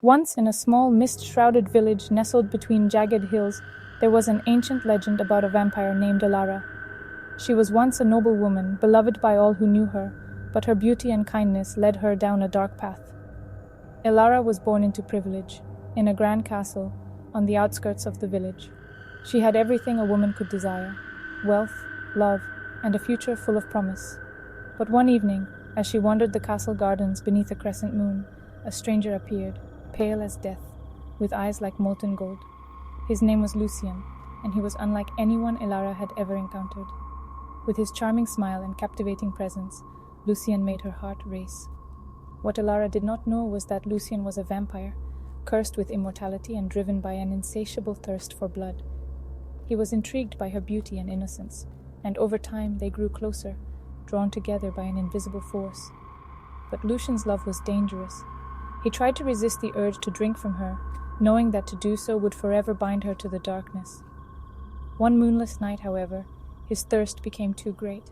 Once, in a small, mist-shrouded village nestled between jagged hills, there was an ancient legend about a vampire named Elara. She was once a noble woman, beloved by all who knew her, but her beauty and kindness led her down a dark path. Elara was born into privilege, in a grand castle, on the outskirts of the village. She had everything a woman could desire: wealth, love, and a future full of promise. But one evening, as she wandered the castle gardens beneath a crescent moon, a stranger appeared, pale as death, with eyes like molten gold. His name was Lucien, and he was unlike anyone Elara had ever encountered. With his charming smile and captivating presence, Lucien made her heart race. What Elara did not know was that Lucien was a vampire, cursed with immortality and driven by an insatiable thirst for blood. He was intrigued by her beauty and innocence, and over time they grew closer, drawn together by an invisible force. But Lucien's love was dangerous. He tried to resist the urge to drink from her, knowing that to do so would forever bind her to the darkness. One moonless night, however, his thirst became too great.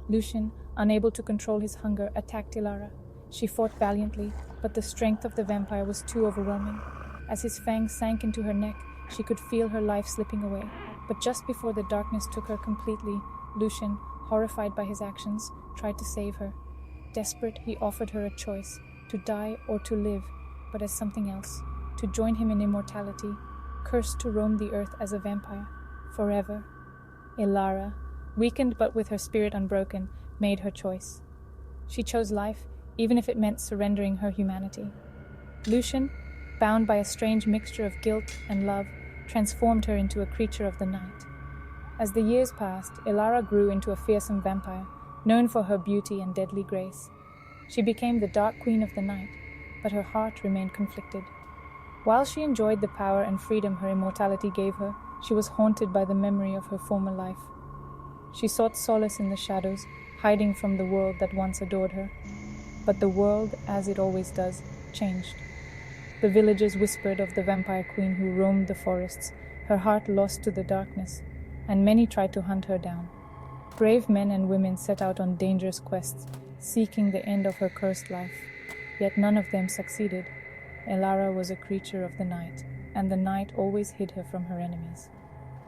Lucien, unable to control his hunger, attacked Elara. She fought valiantly, but the strength of the vampire was too overwhelming. As his fangs sank into her neck, she could feel her life slipping away. But just before the darkness took her completely, Lucien, horrified by his actions, tried to save her. Desperate, he offered her a choice: to die or to live, but as something else, to join him in immortality, cursed to roam the earth as a vampire, forever. Elara, weakened but with her spirit unbroken, made her choice. She chose life, even if it meant surrendering her humanity. Lucien, bound by a strange mixture of guilt and love, transformed her into a creature of the night. As the years passed, Elara grew into a fearsome vampire, known for her beauty and deadly grace. She became the Dark Queen of the Night, but her heart remained conflicted. While she enjoyed the power and freedom her immortality gave her, she was haunted by the memory of her former life. She sought solace in the shadows, hiding from the world that once adored her. But the world, as it always does, changed. The villagers whispered of the vampire queen who roamed the forests, her heart lost to the darkness, and many tried to hunt her down. Brave men and women set out on dangerous quests, seeking the end of her cursed life. Yet none of them succeeded. Elara was a creature of the night, and the night always hid her from her enemies.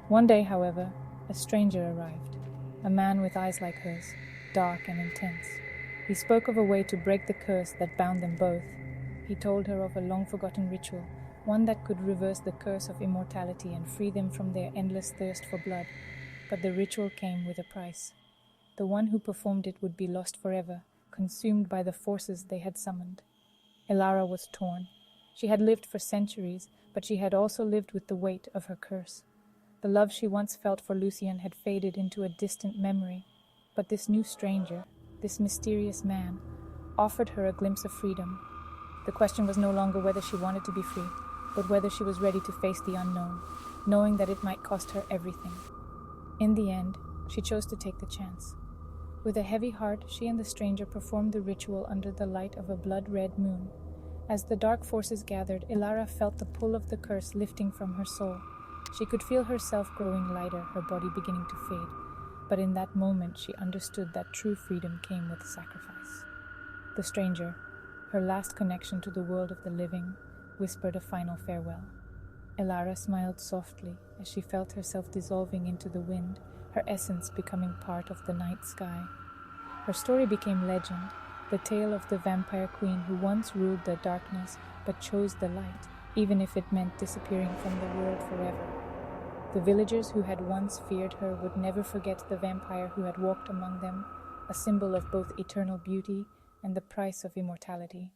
One day, however, a stranger arrived, a man with eyes like hers, dark and intense. He spoke of a way to break the curse that bound them both. He told her of a long-forgotten ritual, one that could reverse the curse of immortality and free them from their endless thirst for blood. But the ritual came with a price. The one who performed it would be lost forever, consumed by the forces they had summoned. Elara was torn. She had lived for centuries, but she had also lived with the weight of her curse. The love she once felt for Lucien had faded into a distant memory, but this new stranger, this mysterious man, offered her a glimpse of freedom. The question was no longer whether she wanted to be free, but whether she was ready to face the unknown, knowing that it might cost her everything. In the end, she chose to take the chance. With a heavy heart, she and the stranger performed the ritual under the light of a blood-red moon. As the dark forces gathered, Elara felt the pull of the curse lifting from her soul. She could feel herself growing lighter, her body beginning to fade. But in that moment, she understood that true freedom came with sacrifice. The stranger, her last connection to the world of the living, whispered a final farewell. Elara smiled softly as she felt herself dissolving into the wind, her essence becoming part of the night sky. Her story became legend, the tale of the vampire queen who once ruled the darkness but chose the light, even if it meant disappearing from the world forever. The villagers who had once feared her would never forget the vampire who had walked among them, a symbol of both eternal beauty and the price of immortality.